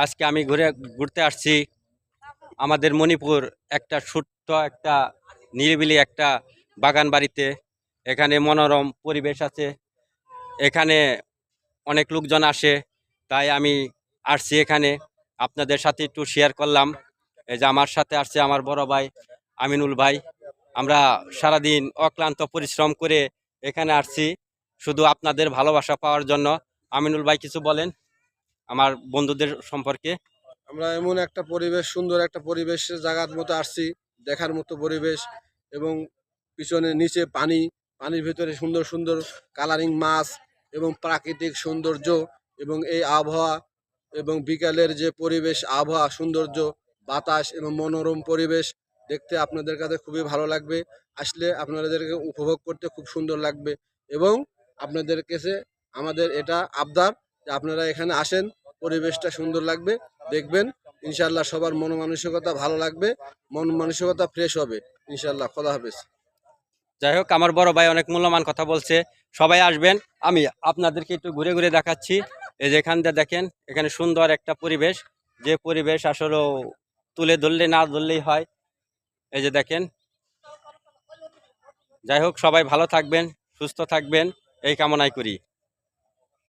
আজকে আমি ঘুরতে আসছি আমাদের মণিপুর একটা ছোট্ট একটা নিরিবিলি একটা বাগান বাড়িতে। এখানে মনোরম পরিবেশ আছে, এখানে অনেক লোকজন আসে, তাই আমি আসছি এখানে আপনাদের সাথে একটু শেয়ার করলাম। এই যে আমার সাথে আসছে আমার বড় ভাই আমিনুল ভাই। আমরা সারাদিন অক্লান্ত পরিশ্রম করে এখানে আসছি শুধু আপনাদের ভালোবাসা পাওয়ার জন্য। আমিনুল ভাই কিছু বলেন আমার বন্ধুদের সম্পর্কে। আমরা এমন একটা পরিবেশ, সুন্দর একটা পরিবেশের জায়গার মতো আসছি, দেখার মতো পরিবেশ। এবং পিছনে নিচে পানি, পানির ভিতরে সুন্দর সুন্দর কালারিং মাছ এবং প্রাকৃতিক সৌন্দর্য এবং এই আবহাওয়া এবং বিকালের যে পরিবেশ, আবহাওয়া সৌন্দর্য, বাতাস এবং মনোরম পরিবেশ দেখতে আপনাদের কাছে খুবই ভালো লাগবে। আসলে আপনাদেরকে উপভোগ করতে খুব সুন্দর লাগবে। এবং আপনাদের কাছে আমাদের এটা আবদার যে আপনারা এখানে আসেন, পরিবেশটা সুন্দর লাগবে, দেখবেন ইনশাল্লাহ সবার মন মানসিকতা ভালো লাগবে, মন মানসিকতা ফ্রেশ হবে ইনশাল্লাহ। খোদা হাফেজ। যাই হোক, আমার বড় ভাই অনেক মূল্যবান কথা বলছে, সবাই আসবেন। আমি আপনাদেরকে একটু ঘুরে ঘুরে দেখাচ্ছি। এই যে এখান দিয়ে দেখেন, এখানে সুন্দর একটা পরিবেশ, যে পরিবেশ আসলে তুলে ধরলে না ধরলেই হয়। এই যে দেখেন। যাই হোক, সবাই ভালো থাকবেন, সুস্থ থাকবেন, এই কামনাই করি।